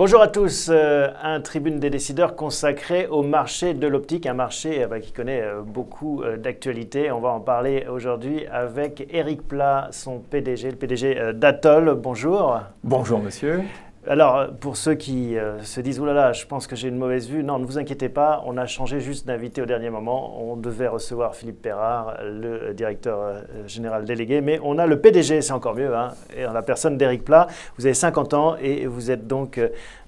Bonjour à tous, un tribune des décideurs consacré au marché de l'optique, un marché qui connaît beaucoup d'actualités. On va en parler aujourd'hui avec Eric Plat, son PDG, le PDG d'Atoll. Bonjour. Bonjour monsieur. Alors, pour ceux qui se disent « Ouh là là, je pense que j'ai une mauvaise vue », non, ne vous inquiétez pas, on a changé juste d'invité au dernier moment. On devait recevoir Philippe Perrard, le directeur général délégué, mais on a le PDG, c'est encore mieux, hein, et en la personne d'Eric Plat. Vous avez 50 ans et vous êtes donc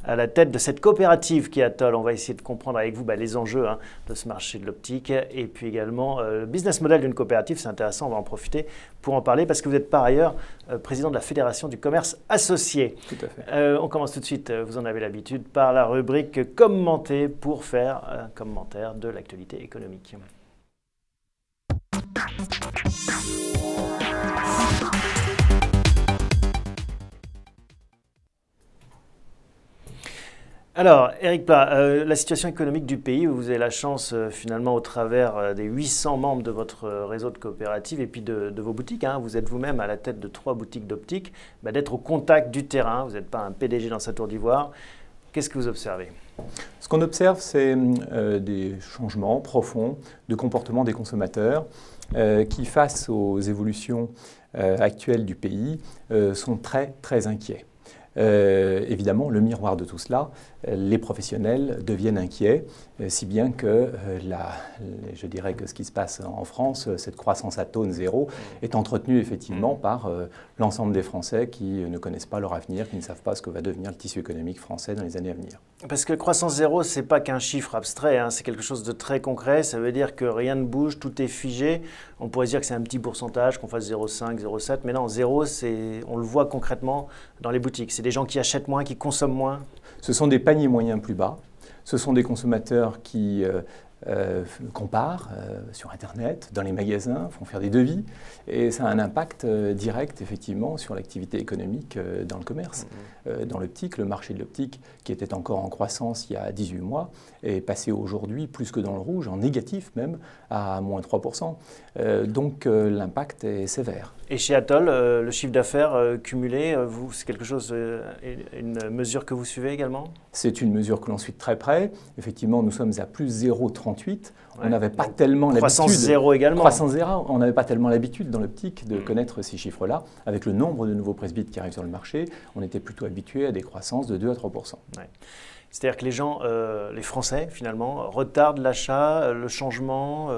à la tête de cette coopérative qui est Atoll. On va essayer de comprendre avec vous les enjeux de ce marché de l'optique et puis également le business model d'une coopérative. C'est intéressant, on va en profiter pour en parler parce que vous êtes par ailleurs président de la Fédération du commerce associé. Tout à fait. On commence tout de suite, vous en avez l'habitude, par la rubrique commenter pour faire un commentaire de l'actualité économique. Alors, Eric Plat, la situation économique du pays, vous avez la chance finalement au travers des 800 membres de votre réseau de coopératives et puis de vos boutiques, hein, vous êtes vous-même à la tête de 3 boutiques d'optique, d'être au contact du terrain, vous n'êtes pas un PDG dans sa tour d'ivoire. Qu'est-ce que vous observez? Ce qu'on observe, c'est des changements profonds de comportement des consommateurs qui, face aux évolutions actuelles du pays, sont très inquiets. Évidemment, le miroir de tout cela, les professionnels deviennent inquiets, si bien que je dirais que ce qui se passe en France, cette croissance atone zéro, est entretenue effectivement par l'ensemble des Français qui ne connaissent pas leur avenir, qui ne savent pas ce que va devenir le tissu économique français dans les années à venir. Parce que croissance zéro, ce n'est pas qu'un chiffre abstrait, hein, c'est quelque chose de très concret, ça veut dire que rien ne bouge, tout est figé. On pourrait dire que c'est un petit pourcentage, qu'on fasse 0,5, 0,7, mais non, zéro, on le voit concrètement dans les boutiques. C'est des gens qui achètent moins, qui consomment moins. Ce sont des paniers moyens plus bas, ce sont des consommateurs qui comparent sur Internet, dans les magasins, font faire des devis, et ça a un impact direct effectivement sur l'activité économique dans le commerce. Dans l'optique, le marché de l'optique, qui était encore en croissance il y a 18 mois, est passé aujourd'hui plus que dans le rouge, en négatif même, à moins 3%. Donc l'impact est sévère. Et chez Atoll, le chiffre d'affaires cumulé, c'est quelque chose, une mesure que vous suivez également? C'est une mesure que l'on suit de très près. Effectivement, nous sommes à plus 0,38. On n'avait pas tellement l'habitude. Croissance zéro également. Croissance zéro. On n'avait pas tellement l'habitude dans l'optique de connaître ces chiffres-là. Avec le nombre de nouveaux presbytes qui arrivent sur le marché, on était plutôt habitué à des croissances de 2 à 3%. Ouais. C'est-à-dire que les gens, les Français finalement, retardent l'achat, le changement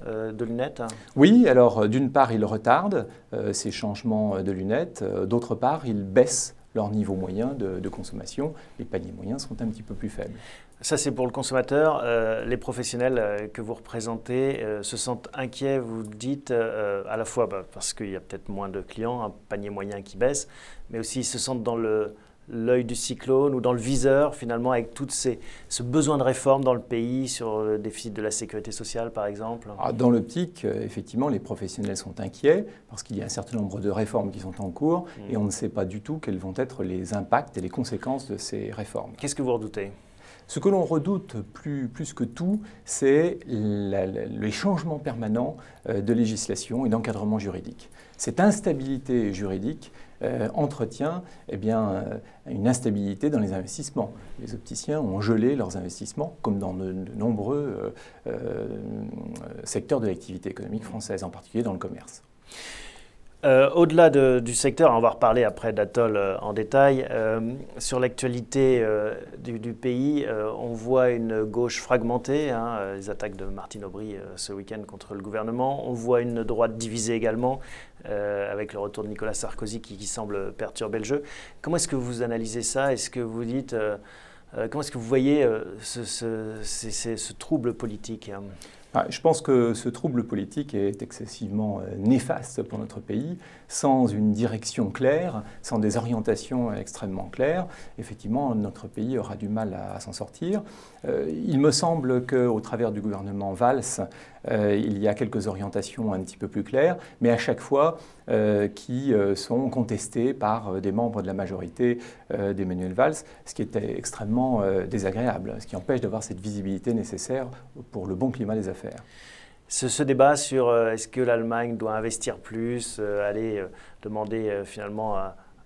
de lunettes? Oui, alors d'une part, ils retardent ces changements de lunettes. D'autre part, ils baissent leur niveau moyen de consommation. Les paniers moyens sont un petit peu plus faibles. Ça, c'est pour le consommateur. Les professionnels que vous représentez se sentent inquiets, vous dites, à la fois parce qu'il y a peut-être moins de clients, un panier moyen qui baisse, mais aussi ils se sentent dans l'œil du cyclone ou dans le viseur, finalement, avec tout ce besoin de réforme dans le pays, sur le déficit de la sécurité sociale, par exemple? Dans l'optique, effectivement, les professionnels sont inquiets parce qu'il y a un certain nombre de réformes qui sont en cours et on ne sait pas du tout quels vont être les impacts et les conséquences de ces réformes. Qu'est-ce que vous redoutez? Ce que l'on redoute plus que tout, c'est les changements permanents de législation et d'encadrement juridique. Cette instabilité juridique entretient une instabilité dans les investissements. Les opticiens ont gelé leurs investissements, comme dans de nombreux secteurs de l'activité économique française, en particulier dans le commerce. Au-delà du secteur, on va reparler après d'Atoll en détail, sur l'actualité du pays, on voit une gauche fragmentée, hein, les attaques de Martine Aubry ce week-end contre le gouvernement, on voit une droite divisée également, avec le retour de Nicolas Sarkozy qui semble perturber le jeu. Comment est-ce que vous analysez ça? Est-ce que vous dites, comment est-ce que vous voyez ce trouble politique? Je pense que ce trouble politique est excessivement néfaste pour notre pays. Sans une direction claire, sans des orientations extrêmement claires, effectivement, notre pays aura du mal à s'en sortir. Il me semble qu'au travers du gouvernement Valls, il y a quelques orientations un petit peu plus claires, mais à chaque fois qui sont contestées par des membres de la majorité d'Emmanuel Valls, ce qui était extrêmement désagréable, ce qui empêche d'avoir cette visibilité nécessaire pour le bon climat des affaires. Ce débat sur est-ce que l'Allemagne doit investir plus, aller demander finalement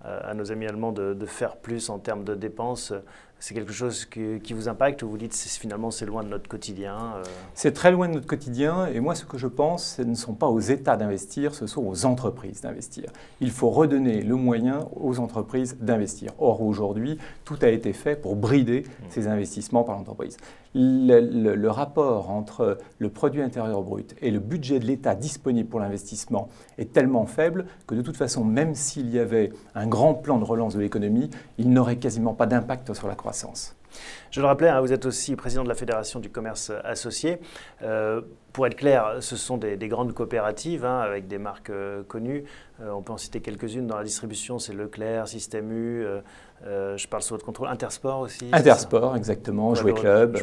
à nos amis allemands de faire plus en termes de dépenses. C'est quelque chose qui vous impacte ou vous dites finalement c'est loin de notre quotidien C'est très loin de notre quotidien et moi ce que je pense, ce ne sont pas aux États d'investir, ce sont aux entreprises d'investir. Il faut redonner le moyen aux entreprises d'investir. Or aujourd'hui, tout a été fait pour brider ces investissements par l'entreprise. Le rapport entre le produit intérieur brut et le budget de l'État disponible pour l'investissement est tellement faible que de toute façon, même s'il y avait un grand plan de relance de l'économie, il n'aurait quasiment pas d'impact sur la croissance. Je le rappelais, vous êtes aussi président de la Fédération du commerce associé. Pour être clair, ce sont des grandes coopératives avec des marques connues. On peut en citer quelques-unes dans la distribution, c'est Leclerc, Système U, je parle sous votre contrôle, Intersport aussi. Intersport, exactement, Jouet Club.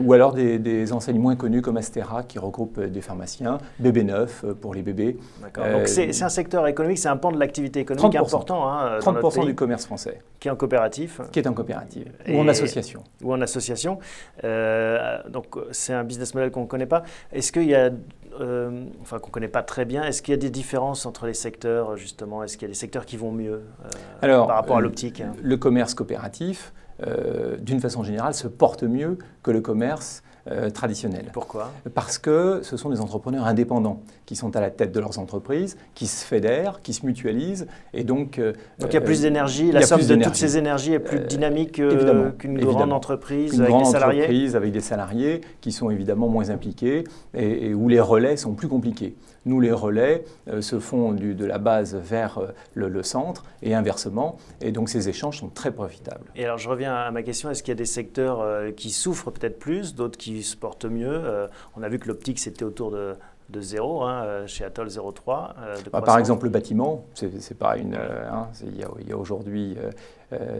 Ou alors des enseignes moins connues comme Astera qui regroupent des pharmaciens, BB9 pour les bébés. D'accord. Donc c'est un secteur économique, c'est un pan de l'activité économique 30%, important. 30% du commerce français. Qui est en coopérative. Qui est en coopérative. Ou en association. Ou en association. Donc c'est un business model qu'on ne connaît pas. Est-ce qu'il y a, enfin qu'on ne connaît pas très bien, est-ce qu'il y a des différences entre les secteurs justement? Est-ce qu'il y a des secteurs qui vont mieux par rapport à l'optique Le commerce coopératif, d'une façon générale, se porte mieux que le commerce traditionnel. Pourquoi? Parce que ce sont des entrepreneurs indépendants qui sont à la tête de leurs entreprises, qui se fédèrent, qui se mutualisent. Et donc il y a plus d'énergie, la somme de toutes ces énergies est plus dynamique qu'une grande entreprise avec des salariés? Une grande entreprise avec des salariés qui sont évidemment moins impliqués et où les relais sont plus compliqués. Nous, les relais se font de la base vers le centre et inversement. Et donc, ces échanges sont très profitables. Et alors, je reviens à ma question. Est-ce qu'il y a des secteurs qui souffrent peut-être plus, d'autres qui se portent mieux? On a vu que l'optique, c'était autour de 0, chez Atoll 0,3. Par exemple, le bâtiment, c'est pas une. Il y a aujourd'hui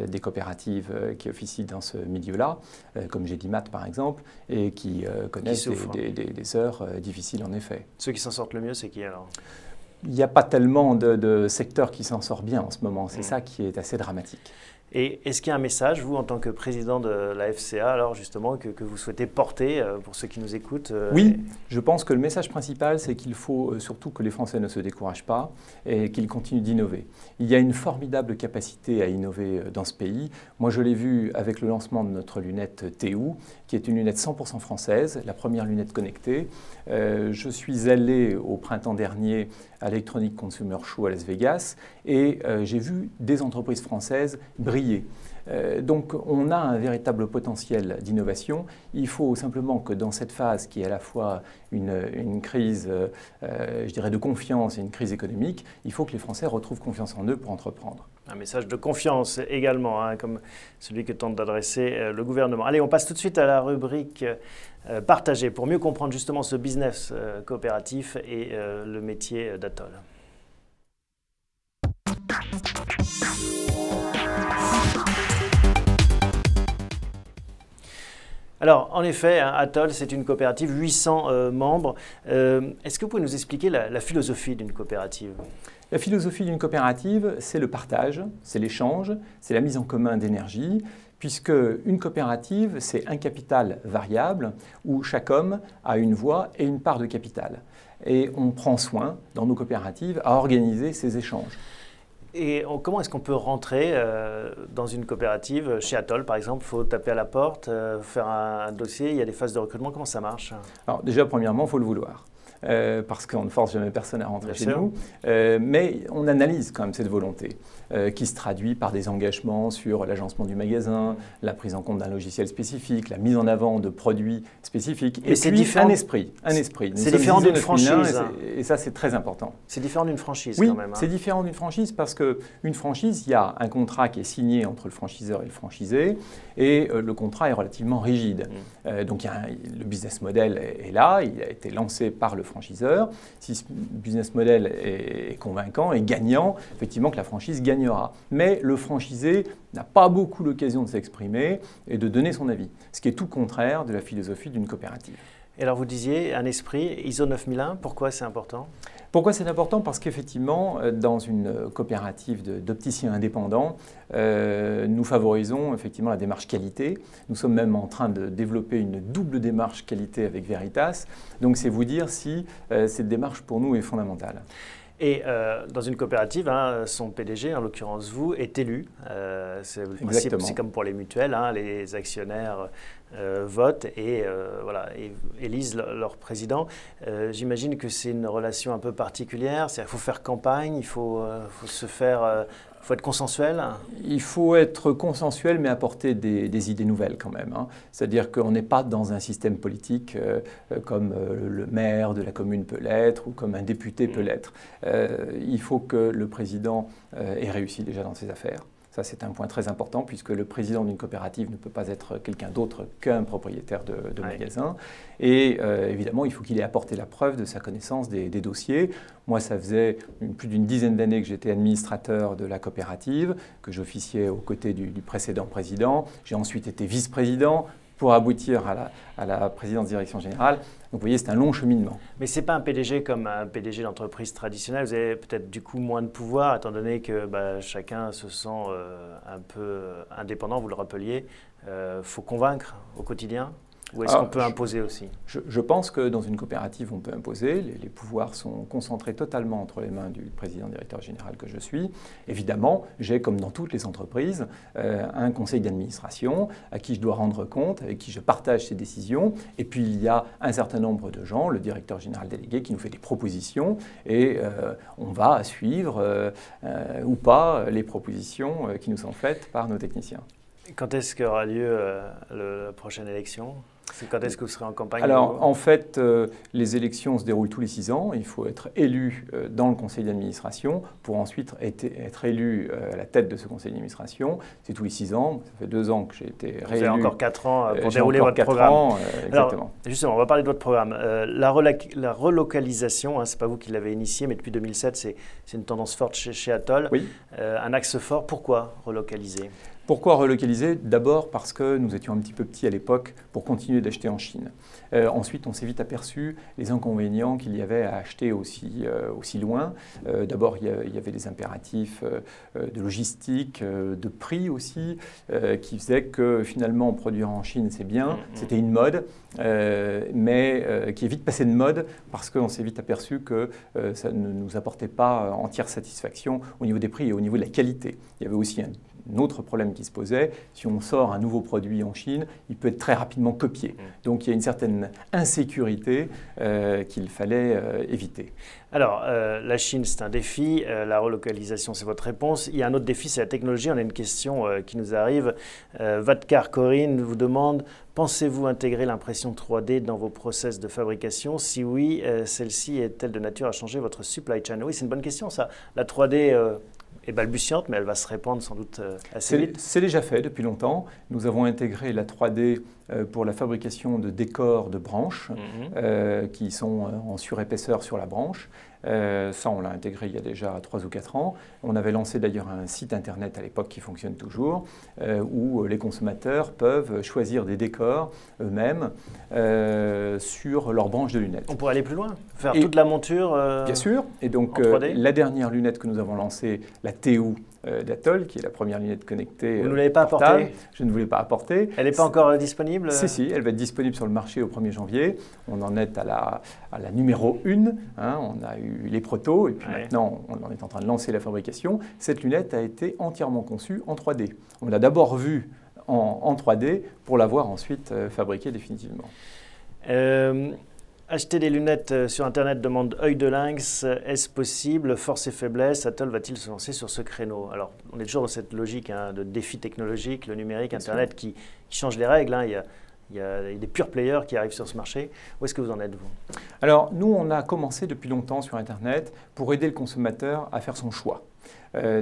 des coopératives qui officient dans ce milieu-là, comme Gédimat par exemple, et qui connaissent des heures difficiles en effet. Ceux qui s'en sortent le mieux, c'est qui alors? Il n'y a pas tellement de secteurs qui s'en sortent bien en ce moment. C'est ça qui est assez dramatique. Et est-ce qu'il y a un message, vous, en tant que président de la FCA, alors justement, que vous souhaitez porter pour ceux qui nous écoutent Oui, je pense que le message principal, c'est qu'il faut surtout que les Français ne se découragent pas et qu'ils continuent d'innover. Il y a une formidable capacité à innover dans ce pays. Moi, je l'ai vu avec le lancement de notre lunette TU, qui est une lunette 100% française, la première lunette connectée. Je suis allé au printemps dernier à l'Electronic Consumer Show à Las Vegas et j'ai vu des entreprises françaises briller. Donc on a un véritable potentiel d'innovation. Il faut simplement que dans cette phase qui est à la fois une crise, je dirais, de confiance et une crise économique, il faut que les Français retrouvent confiance en eux pour entreprendre. Un message de confiance également, comme celui que tente d'adresser le gouvernement. Allez, on passe tout de suite à la rubrique partagée pour mieux comprendre justement ce business coopératif et le métier d'Atoll. Alors, en effet, Atoll, c'est une coopérative, 800 membres. Est-ce que vous pouvez nous expliquer la philosophie d'une coopérative? La philosophie d'une coopérative, c'est le partage, c'est l'échange, c'est la mise en commun d'énergie, puisque une coopérative, c'est un capital variable où chaque homme a une voix et une part de capital. Et on prend soin, dans nos coopératives, à organiser ces échanges. Et comment est-ce qu'on peut rentrer dans une coopérative? Chez Atoll, par exemple, il faut taper à la porte, faire un dossier, il y a des phases de recrutement. Comment ça marche? Alors déjà, premièrement, il faut le vouloir. Parce qu'on ne force jamais personne à rentrer chez nous. Mais on analyse quand même cette volonté qui se traduit par des engagements sur l'agencement du magasin, la prise en compte d'un logiciel spécifique, la mise en avant de produits spécifiques. Et puis un esprit. C'est différent d'une franchise. Et ça, c'est très important. C'est différent d'une franchise oui, quand même. C'est différent d'une franchise parce qu'une franchise, il y a un contrat qui est signé entre le franchiseur et le franchisé et le contrat est relativement rigide. Donc le business model est là, il a été lancé par le franchiseur. Si ce business model est convaincant et gagnant, effectivement que la franchise gagnera. Mais le franchisé n'a pas beaucoup l'occasion de s'exprimer et de donner son avis, ce qui est tout contraire de la philosophie d'une coopérative. Et alors vous disiez un esprit ISO 9001, pourquoi c'est important? Pourquoi c'est important? Parce qu'effectivement, dans une coopérative d'opticiens indépendants, nous favorisons effectivement la démarche qualité. Nous sommes même en train de développer une double démarche qualité avec Veritas. Donc c'est vous dire si cette démarche pour nous est fondamentale. Et dans une coopérative, son PDG, en l'occurrence vous, est élu. C'est le principe, c'est comme pour les mutuelles, les actionnaires votent et élisent leur président. J'imagine que c'est une relation un peu particulière, c'est-à-dire qu'il faut faire campagne, il faut être consensuel. Il faut être consensuel, mais apporter des idées nouvelles quand même. C'est-à-dire qu'on n'est pas dans un système politique comme le maire de la commune peut l'être ou comme un député peut l'être. Il faut que le président ait réussi déjà dans ses affaires. Ça, c'est un point très important puisque le président d'une coopérative ne peut pas être quelqu'un d'autre qu'un propriétaire de magasin. Et évidemment, il faut qu'il ait apporté la preuve de sa connaissance des dossiers. Moi, ça faisait plus d'une dizaine d'années que j'étais administrateur de la coopérative, que j'officiais aux côtés du précédent président. J'ai ensuite été vice-président pour aboutir à la présidence direction générale. Donc vous voyez, c'est un long cheminement. Mais ce n'est pas un PDG comme un PDG d'entreprise traditionnelle. Vous avez peut-être du coup moins de pouvoir, étant donné que chacun se sent un peu indépendant, vous le rappeliez. Faut convaincre au quotidien? Ou est-ce qu'on peut imposer aussi? Je pense que dans une coopérative, on peut imposer. Les pouvoirs sont concentrés totalement entre les mains du président directeur général que je suis. Évidemment, j'ai, comme dans toutes les entreprises, un conseil d'administration à qui je dois rendre compte, avec qui je partage ces décisions. Et puis, il y a un certain nombre de gens, le directeur général délégué, qui nous fait des propositions. Et on va suivre ou pas les propositions qui nous sont faites par nos techniciens. Quand est-ce qu'aura lieu la prochaine élection? Quand est-ce que vous serez en campagne? Alors, en fait, les élections se déroulent tous les 6 ans. Il faut être élu dans le conseil d'administration pour ensuite être élu à la tête de ce conseil d'administration. C'est tous les 6 ans. Ça fait 2 ans que j'ai été réélu. Vous avez encore 4 ans pour dérouler votre programme. Exactement. Alors, justement, on va parler de votre programme. La relocalisation, ce n'est pas vous qui l'avez initié, mais depuis 2007, c'est une tendance forte chez Atoll. Oui. Un axe fort. Pourquoi relocaliser? Pourquoi relocaliser? D'abord parce que nous étions un petit peu petits à l'époque pour continuer d'acheter en Chine. Ensuite, on s'est vite aperçu les inconvénients qu'il y avait à acheter aussi loin. D'abord, il y avait des impératifs de logistique, de prix aussi, qui faisaient que finalement, produire en Chine, c'est bien. C'était une mode, mais qui est vite passé de mode parce qu'on s'est vite aperçu que ça ne nous apportait pas entière satisfaction au niveau des prix et au niveau de la qualité. Il y avait aussi un autre problème qui se posait, si on sort un nouveau produit en Chine, il peut être très rapidement copié. Donc il y a une certaine insécurité qu'il fallait éviter. Alors, la Chine, c'est un défi. La relocalisation, c'est votre réponse. Il y a un autre défi, c'est la technologie. On a une question qui nous arrive. Vadkar Corinne vous demande, pensez-vous intégrer l'impression 3D dans vos process de fabrication? Si oui, celle-ci est-elle de nature à changer votre supply chain? Oui, c'est une bonne question, ça. La 3D... est balbutiante, mais elle va se répandre sans doute assez vite. C'est déjà fait depuis longtemps. Nous avons intégré la 3D pour la fabrication de décors de branches qui sont en surépaisseur sur la branche. Ça, on l'a intégré il y a déjà 3 ou 4 ans. On avait lancé d'ailleurs un site internet à l'époque qui fonctionne toujours, où les consommateurs peuvent choisir des décors eux-mêmes sur leur branche de lunettes. On pourrait aller plus loin, faire toute la monture bien sûr. Et donc, la dernière lunette que nous avons lancée, la TU d'Atoll, qui est la première lunette connectée. Vous ne l'avez pas apportée? Je ne vous l'ai pas apportée. Elle n'est pas encore disponible? Si, elle va être disponible sur le marché au 1er janvier. On en est à la numéro 1. On a eu les protos et puis maintenant, on en est en train de lancer la fabrication. Cette lunette a été entièrement conçue en 3D. On l'a d'abord vue en 3D pour l'avoir ensuite fabriquée définitivement. Acheter des lunettes sur Internet demande œil de lynx. Est-ce possible? Force et faiblesse, Atoll va-t-il se lancer sur ce créneau? Alors, on est toujours dans cette logique de défi technologique, le numérique, Internet qui change les règles. Il y a des pure players qui arrivent sur ce marché. Où est-ce que vous en êtes, vous? Alors, nous, on a commencé depuis longtemps sur Internet pour aider le consommateur à faire son choix.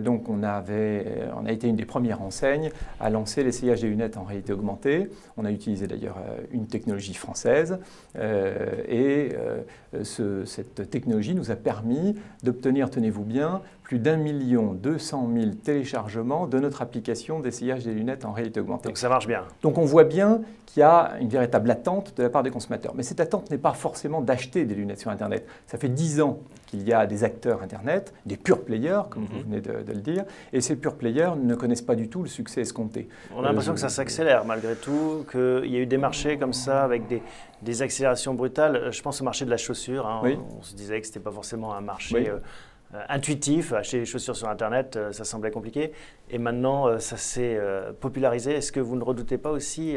Donc on a été une des premières enseignes à lancer l'essayage des lunettes en réalité augmentée. On a utilisé d'ailleurs une technologie française cette technologie nous a permis d'obtenir, tenez-vous bien, plus d'1 200 000 téléchargements de notre application d'essayage des lunettes en réalité augmentée. Donc ça marche bien. Donc on voit bien qu'il y a une véritable attente de la part des consommateurs. Mais cette attente n'est pas forcément d'acheter des lunettes sur Internet. Ça fait 10 ans qu'il y a des acteurs Internet, des pure players, comme vous venez de le dire, et ces pure players ne connaissent pas du tout le succès escompté. On a l'impression que ça s'accélère malgré tout, qu'il y a eu des marchés comme ça avec des accélérations brutales. Je pense au marché de la chaussure. Oui. On se disait que ce n'était pas forcément un marché intuitif. Acheter des chaussures sur Internet, ça semblait compliqué. Et maintenant, ça s'est popularisé. Est-ce que vous ne redoutez pas aussi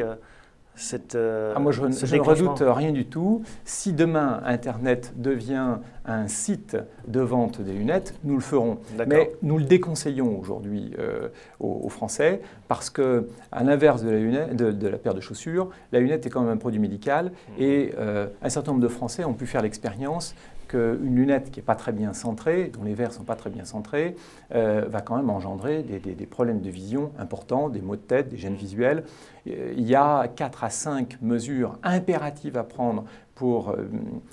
moi, je ne redoute rien du tout. Si demain, Internet devient un site de vente des lunettes, nous le ferons. Mais nous le déconseillons aujourd'hui aux Français parce qu'à l'inverse de la paire de chaussures, la lunette est quand même un produit médical et un certain nombre de Français ont pu faire l'expérience qu'une lunette qui n'est pas très bien centrée, dont les verres ne sont pas très bien centrés, va quand même engendrer des problèmes de vision importants, des maux de tête, des gênes visuelles. Il y a 4 à 5 mesures impératives à prendre pour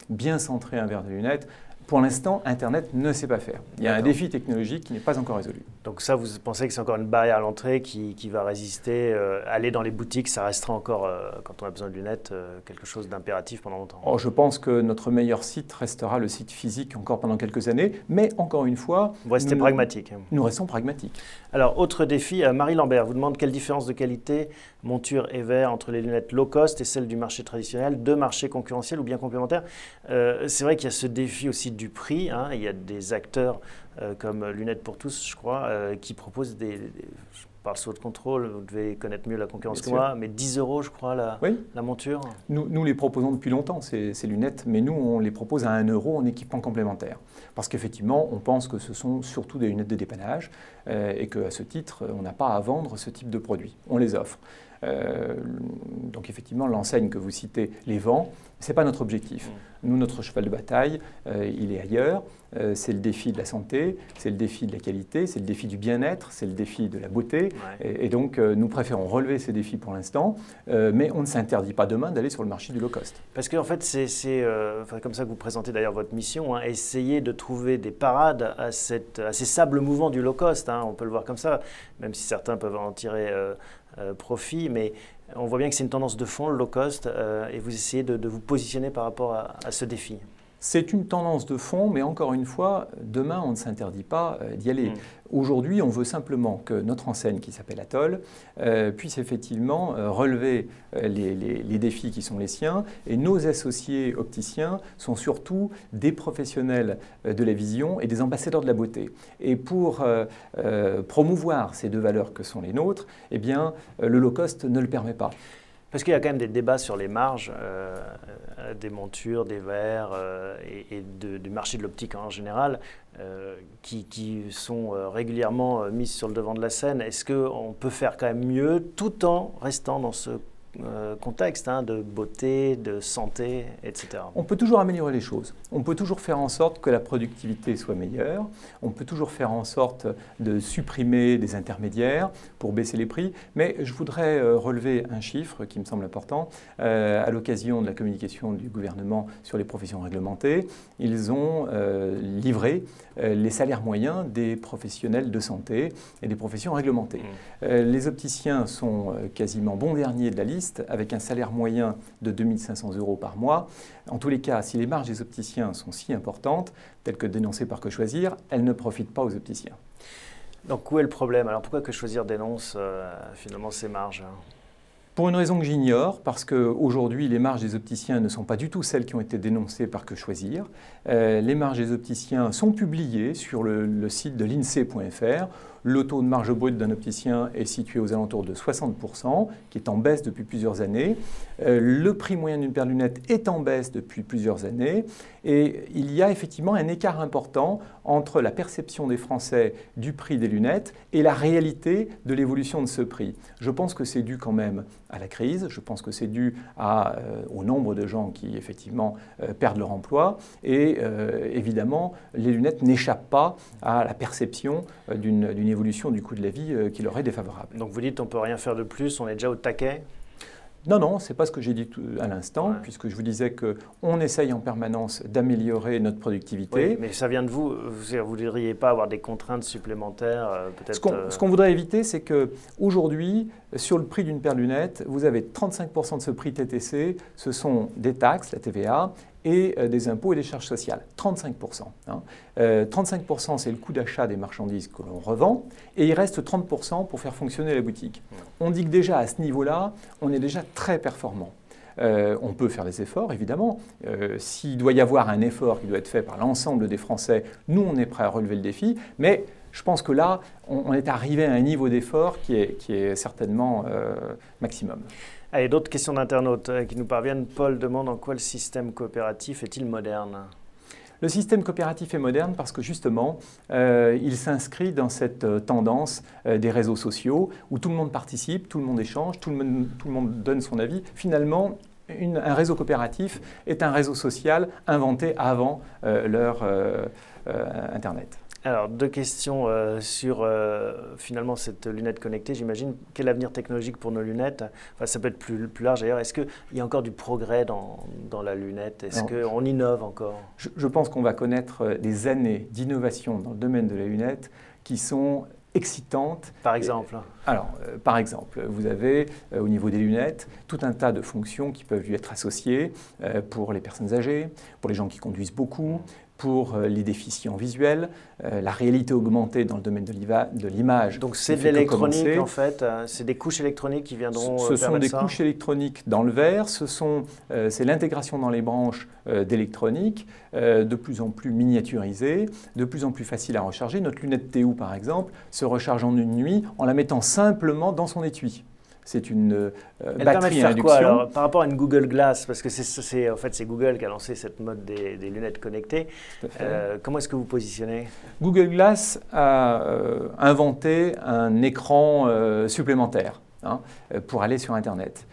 bien centrer un verre de lunettes. Pour l'instant, Internet ne sait pas faire. Il y a un défi technologique qui n'est pas encore résolu. Donc ça, vous pensez que c'est encore une barrière à l'entrée qui va résister aller dans les boutiques, ça restera encore, quand on a besoin de lunettes, quelque chose d'impératif pendant longtemps? Je pense que notre meilleur site restera le site physique encore pendant quelques années. Mais encore une fois… Vous restez pragmatique. Nous restons pragmatiques. Alors, autre défi, Marie Lambert vous demande quelle différence de qualité, monture et verre, entre les lunettes low cost et celles du marché traditionnel, deux marchés concurrentiels ou bien complémentaires. C'est vrai qu'il y a ce défi aussi du prix. Il y a des acteurs comme Lunettes pour tous, je crois, qui proposent je parle sous votre contrôle, vous devez connaître mieux la concurrence que moi, mais 10 €, je crois, la monture. Nous les proposons depuis longtemps, ces lunettes, mais nous, on les propose à 1 € en équipement complémentaire. Parce qu'effectivement, on pense que ce sont surtout des lunettes de dépannage et qu'à ce titre, on n'a pas à vendre ce type de produits. On les offre. Donc effectivement, l'enseigne que vous citez les vend. Ce n'est pas notre objectif. Nous, notre cheval de bataille, il est ailleurs. C'est le défi de la santé, c'est le défi de la qualité, c'est le défi du bien-être, c'est le défi de la beauté. Et donc, nous préférons relever ces défis pour l'instant, mais on ne s'interdit pas demain d'aller sur le marché du low cost. Parce qu'en fait, c'est comme ça que vous présentez d'ailleurs votre mission, essayer de trouver des parades à ces sables mouvants du low cost. On peut le voir comme ça, même si certains peuvent en tirer profit, mais on voit bien que c'est une tendance de fond, le low cost, et vous essayez de vous positionner par rapport à ce défi. C'est une tendance de fond, mais encore une fois, demain, on ne s'interdit pas d'y aller. Aujourd'hui, on veut simplement que notre enseigne, qui s'appelle Atoll, puisse effectivement relever les défis qui sont les siens. Et nos associés opticiens sont surtout des professionnels de la vision et des ambassadeurs de la beauté. Et pour promouvoir ces deux valeurs que sont les nôtres, eh bien, le low cost ne le permet pas. Parce qu'il y a quand même des débats sur les marges des montures, des verres et du marché de l'optique en général qui sont régulièrement mises sur le devant de la scène. Est-ce qu'on peut faire quand même mieux tout en restant dans ce contexte de beauté, de santé, etc. On peut toujours améliorer les choses. On peut toujours faire en sorte que la productivité soit meilleure. On peut toujours faire en sorte de supprimer des intermédiaires pour baisser les prix. Mais je voudrais relever un chiffre qui me semble important. À l'occasion de la communication du gouvernement sur les professions réglementées, ils ont livré les salaires moyens des professionnels de santé et des professions réglementées. Les opticiens sont quasiment bons derniers de la liste, avec un salaire moyen de 2 500 € par mois. En tous les cas, si les marges des opticiens sont si importantes, telles que dénoncées par Que Choisir, elles ne profitent pas aux opticiens. Donc où est le problème? Alors pourquoi Que Choisir dénonce finalement ces marges? Pour une raison que j'ignore, parce qu'aujourd'hui, les marges des opticiens ne sont pas du tout celles qui ont été dénoncées par Que Choisir. Les marges des opticiens sont publiées sur le site de l'INSEE.fr. Le taux de marge brute d'un opticien est situé aux alentours de 60%, qui est en baisse depuis plusieurs années. Le prix moyen d'une paire de lunettes est en baisse depuis plusieurs années. Et il y a effectivement un écart important entre la perception des Français du prix des lunettes et la réalité de l'évolution de ce prix. Je pense que c'est dû quand même à la crise, je pense que c'est dû au nombre de gens qui effectivement perdent leur emploi. Et évidemment, les lunettes n'échappent pas à la perception d'une évolution du coût de la vie qui leur est défavorable. Donc vous dites on ne peut rien faire de plus, on est déjà au taquet? Non, ce n'est pas ce que j'ai dit à l'instant, puisque je vous disais qu'on essaye en permanence d'améliorer notre productivité. Oui, mais ça vient de vous. Vous ne voudriez pas avoir des contraintes supplémentaires peut-être Ce qu'on voudrait éviter, c'est qu'aujourd'hui, sur le prix d'une paire de lunettes, vous avez 35% de ce prix TTC, ce sont des taxes, la TVA, et des impôts et des charges sociales, 35%. 35%, c'est le coût d'achat des marchandises que l'on revend, et il reste 30% pour faire fonctionner la boutique. On dit que déjà à ce niveau-là, on est déjà très performant. On peut faire des efforts, évidemment. S'il doit y avoir un effort qui doit être fait par l'ensemble des Français, nous, on est prêts à relever le défi. Mais je pense que là, on est arrivé à un niveau d'effort qui est certainement maximum. Allez, d'autres questions d'internautes qui nous parviennent. Paul demande en quoi le système coopératif est-il moderne? Le système coopératif est moderne parce que justement, il s'inscrit dans cette tendance des réseaux sociaux où tout le monde participe, tout le monde échange, tout le monde donne son avis. Finalement, un réseau coopératif est un réseau social inventé avant l'heure Internet. Alors, deux questions sur finalement cette lunette connectée. J'imagine, quel avenir technologique pour nos lunettes? Enfin, ça peut être plus large d'ailleurs. Est-ce qu'il y a encore du progrès dans la lunette? Est-ce qu'on innove encore? Je pense qu'on va connaître des années d'innovation dans le domaine de la lunette qui sont excitantes. Par exemple? Alors, par exemple, vous avez au niveau des lunettes tout un tas de fonctions qui peuvent lui être associées pour les personnes âgées, pour les gens qui conduisent beaucoup, pour les déficients visuels, la réalité augmentée dans le domaine de l'image. Donc c'est de l'électronique en fait, c'est des couches électroniques qui viendront Ce sont des couches électroniques dans le verre, c'est l'intégration dans les branches d'électronique, de plus en plus miniaturisée, de plus en plus facile à recharger. Notre lunette TU par exemple se recharge en une nuit en la mettant simplement dans son étui. C'est une batterie à induction. Quoi, alors, par rapport à une Google Glass, parce que en fait, c'est Google qui a lancé cette mode des lunettes connectées. Comment est-ce que vous positionnez? Google Glass a inventé un écran supplémentaire pour aller sur Internet.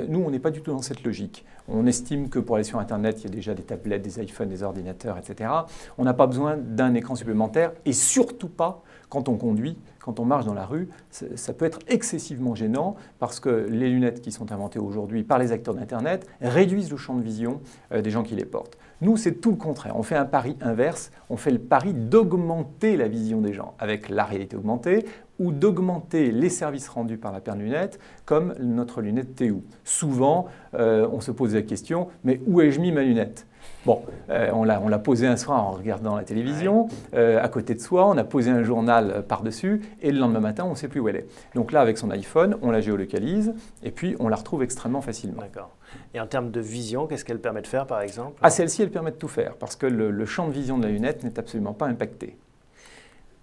Nous, on n'est pas du tout dans cette logique. On estime que pour aller sur Internet, il y a déjà des tablettes, des iPhones, des ordinateurs, etc. On n'a pas besoin d'un écran supplémentaire et surtout pas quand on conduit, quand on marche dans la rue. Ça peut être excessivement gênant parce que les lunettes qui sont inventées aujourd'hui par les acteurs d'Internet réduisent le champ de vision des gens qui les portent. Nous, c'est tout le contraire. On fait un pari inverse. On fait le pari d'augmenter la vision des gens avec la réalité augmentée ou d'augmenter les services rendus par la paire de lunettes comme notre lunette TU. Souvent, on se pose la question, mais où ai-je mis ma lunette ? Bon, on l'a posé un soir en regardant la télévision, à côté de soi, on a posé un journal par-dessus, et le lendemain matin, on ne sait plus où elle est. Donc là, avec son iPhone, on la géolocalise, et puis on la retrouve extrêmement facilement. D'accord. Et en termes de vision, qu'est-ce qu'elle permet de faire, par exemple? Ah, celle-ci, elle permet de tout faire, parce que le champ de vision de la lunette n'est absolument pas impacté.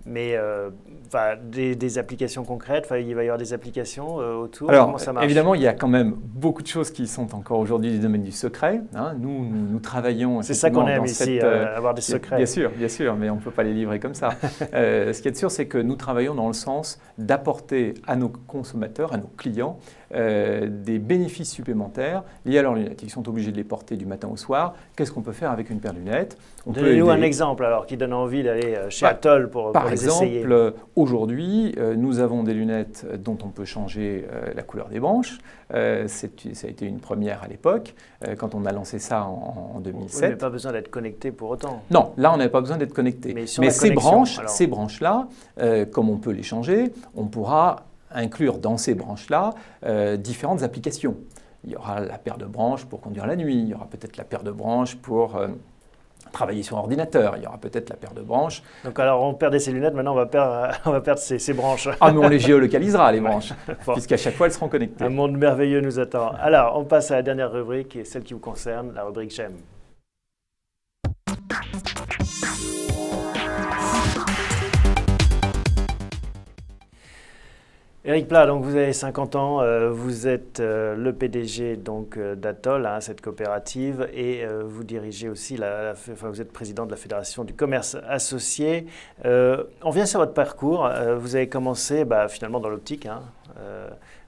Mais des applications concrètes, il va y avoir des applications autour. Alors, comment ça marche? Évidemment, il y a quand même beaucoup de choses qui sont encore aujourd'hui du domaine du secret. Nous travaillons. C'est ça qu'on aime ici, avoir des secrets. Bien sûr, mais on ne peut pas les livrer comme ça. Ce qui est sûr, c'est que nous travaillons dans le sens d'apporter à nos consommateurs, à nos clients, des bénéfices supplémentaires liés à leurs lunettes. Ils sont obligés de les porter du matin au soir. Qu'est-ce qu'on peut faire avec une paire de lunettes? Donnez-nous un exemple alors qui donne envie d'aller chez Atoll pour les essayer. Par exemple, aujourd'hui, nous avons des lunettes dont on peut changer la couleur des branches. Ça a été une première à l'époque, quand on a lancé ça en 2007. Oui, mais pas besoin d'être connecté pour autant. Non, là, on n'avait pas besoin d'être connecté. Mais ces branches-là, comme on peut les changer, on pourra inclure dans ces branches-là différentes applications. Il y aura la paire de branches pour conduire la nuit, il y aura peut-être la paire de branches pour travailler sur ordinateur, il y aura peut-être la paire de branches. Donc alors on perdait ses lunettes, maintenant on va perdre ses branches. Ah mais on les géolocalisera les branches, puisqu'à chaque fois elles seront connectées. Un monde merveilleux nous attend. Alors on passe à la dernière rubrique, celle qui vous concerne, la rubrique J'aime. Éric Plat, donc vous avez 50 ans, vous êtes le PDG d'Atoll, cette coopérative, et vous dirigez aussi, vous êtes président de la Fédération du commerce associé. On vient sur votre parcours, vous avez commencé finalement dans l'optique,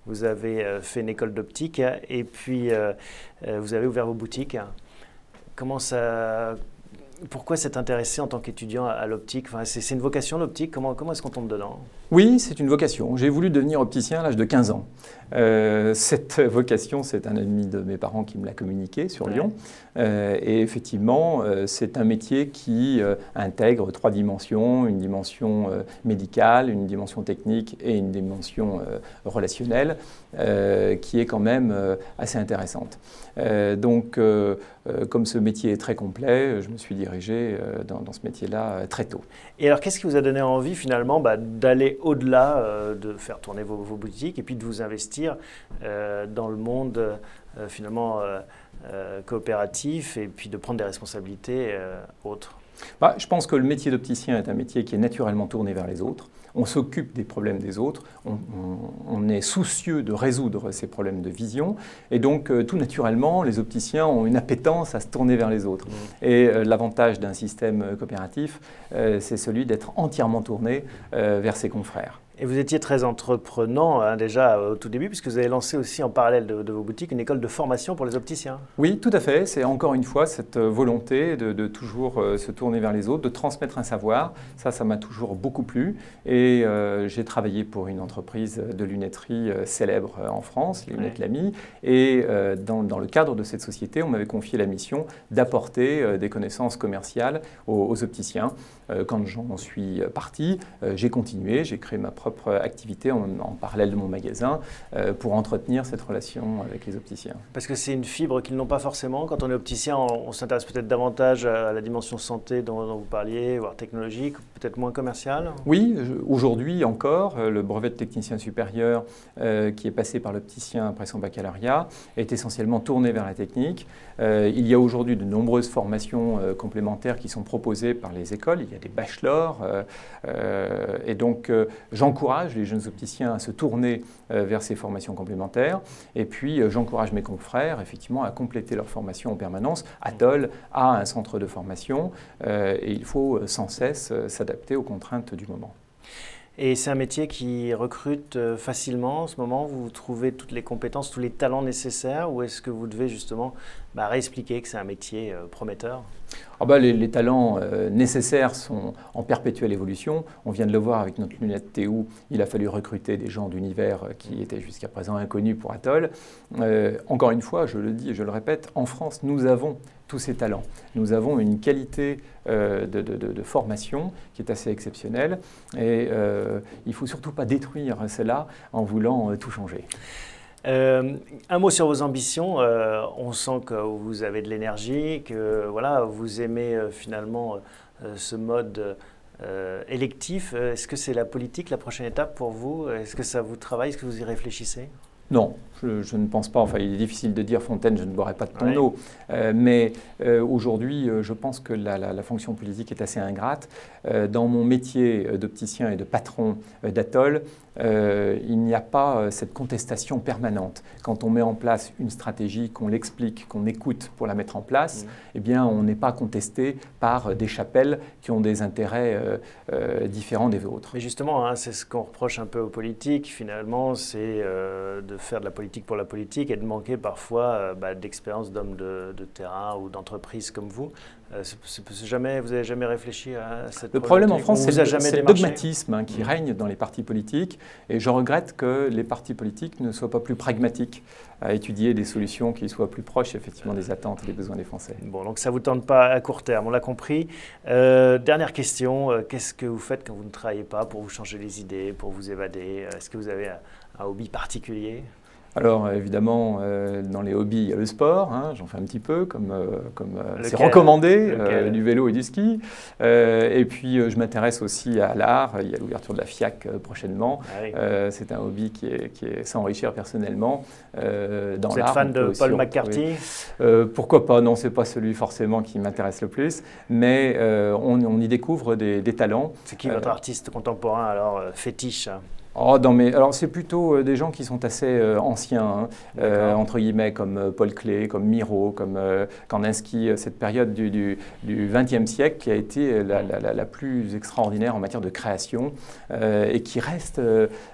vous avez fait une école d'optique et puis vous avez ouvert vos boutiques. Pourquoi s'être intéressé en tant qu'étudiant à l'optique? C'est une vocation l'optique, comment est-ce qu'on tombe dedans? Oui, c'est une vocation. J'ai voulu devenir opticien à l'âge de 15 ans. Cette vocation, c'est un ami de mes parents qui me l'a communiqué sur Lyon. Et effectivement, c'est un métier qui intègre 3 dimensions, une dimension médicale, une dimension technique et une dimension relationnelle, qui est quand même assez intéressante. Comme ce métier est très complet, je me suis dirigé dans ce métier-là très tôt. Et alors, qu'est-ce qui vous a donné envie finalement d'aller au-delà de faire tourner vos boutiques et puis de vous investir dans le monde finalement coopératif et puis de prendre des responsabilités autres? Je pense que le métier d'opticien est un métier qui est naturellement tourné vers les autres. On s'occupe des problèmes des autres, on est soucieux de résoudre ces problèmes de vision, et donc tout naturellement, les opticiens ont une appétence à se tourner vers les autres. Et l'avantage d'un système coopératif, c'est celui d'être entièrement tourné vers ses confrères. Et vous étiez très entreprenant hein, déjà au tout début, puisque vous avez lancé aussi en parallèle de vos boutiques une école de formation pour les opticiens. Oui, tout à fait. C'est encore une fois cette volonté de toujours se tourner vers les autres, de transmettre un savoir. Ça m'a toujours beaucoup plu. Et j'ai travaillé pour une entreprise de lunetterie célèbre en France, les Lunettes Lamy. Et dans le cadre de cette société, on m'avait confié la mission d'apporter des connaissances commerciales aux opticiens. Quand j'en suis parti, j'ai continué, j'ai créé ma propre activité en parallèle de mon magasin pour entretenir cette relation avec les opticiens. Parce que c'est une fibre qu'ils n'ont pas forcément. Quand on est opticien, on s'intéresse peut-être davantage à la dimension santé dont vous parliez, voire technologique, peut-être moins commerciale. Oui, aujourd'hui encore, le brevet de technicien supérieur qui est passé par l'opticien après son baccalauréat est essentiellement tourné vers la technique. Il y a aujourd'hui de nombreuses formations complémentaires qui sont proposées par les écoles. Il y a des bachelors et donc j'encourage les jeunes opticiens à se tourner vers ces formations complémentaires et puis j'encourage mes confrères effectivement à compléter leur formation en permanence. Atoll a un centre de formation et il faut sans cesse s'adapter aux contraintes du moment. Et c'est un métier qui recrute facilement en ce moment? Vous trouvez toutes les compétences, tous les talents nécessaires ou est-ce que vous devez justement réexpliquer que c'est un métier prometteur? Les talents nécessaires sont en perpétuelle évolution. On vient de le voir avec notre lunette TU. Il a fallu recruter des gens d'univers qui étaient jusqu'à présent inconnus pour Atoll. Encore une fois, je le dis et je le répète, en France, nous avons tous ces talents. Nous avons une qualité de formation qui est assez exceptionnelle et il ne faut surtout pas détruire cela en voulant tout changer. Un mot sur vos ambitions. On sent que vous avez de l'énergie, que voilà, vous aimez finalement ce mode électif. Est-ce que c'est la politique, la prochaine étape pour vous? Est-ce que ça vous travaille? Est-ce que vous y réfléchissez? Non, je ne pense pas. Enfin, il est difficile de dire Fontaine, je ne boirai pas de ton eau. Mais aujourd'hui, je pense que la fonction politique est assez ingrate. Dans mon métier d'opticien et de patron d'Atoll, il n'y a pas cette contestation permanente. Quand on met en place une stratégie, qu'on l'explique, qu'on écoute pour la mettre en place, eh bien, on n'est pas contesté par des chapelles qui ont des intérêts différents des vôtres. Mais justement, hein, c'est ce qu'on reproche un peu aux politiques, finalement, c'est de faire de la politique pour la politique et de manquer parfois d'expérience d'hommes de terrain ou d'entreprises comme vous. Vous n'avez jamais réfléchi à cette Le problème en France, c'est le dogmatisme qui règne dans les partis politiques. Et je regrette que les partis politiques ne soient pas plus pragmatiques à étudier des solutions qui soient plus proches effectivement des attentes et des besoins des Français. Bon, donc ça ne vous tente pas à court terme, on l'a compris. Dernière question, qu'est-ce que vous faites quand vous ne travaillez pas pour vous changer les idées, pour vous évader? Est-ce que vous avez un hobby particulier? Alors évidemment, dans les hobbies, il y a le sport, hein, j'en fais un petit peu, comme c'est recommandé, du vélo et du ski. Et puis je m'intéresse aussi à l'art, il y a l'ouverture de la FIAC prochainement. C'est un hobby qui est sans enrichir personnellement. Dans Vous êtes fan de Paul McCartney? Pourquoi pas? Non, ce n'est pas celui forcément qui m'intéresse le plus, mais on y découvre des talents. C'est qui votre artiste contemporain alors fétiche? Alors c'est plutôt des gens qui sont assez anciens, entre guillemets, comme Paul Klee, comme Miro, comme Kandinsky, cette période du XXe siècle qui a été la plus extraordinaire en matière de création et qui reste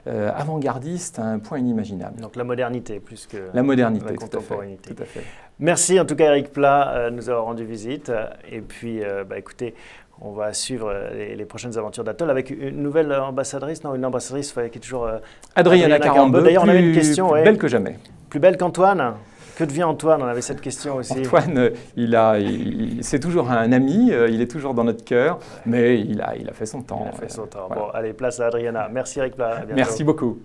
avant-gardiste à un point inimaginable. Donc la modernité plus que la modernité, la contemporanéité. Tout à fait. Merci en tout cas Eric Plat nous avoir rendu visite et puis écoutez, on va suivre les prochaines aventures d'Atoll avec une nouvelle ambassadrice, qui est toujours Adriana Carambeu. D'ailleurs, on avait une question. Plus belle que jamais. Plus belle qu'Antoine? Que devient Antoine? On avait cette question aussi. Antoine, c'est toujours un ami, il est toujours dans notre cœur, mais il a fait son temps. Voilà. Bon, allez, place à Adriana. Merci Eric Plat. Merci beaucoup.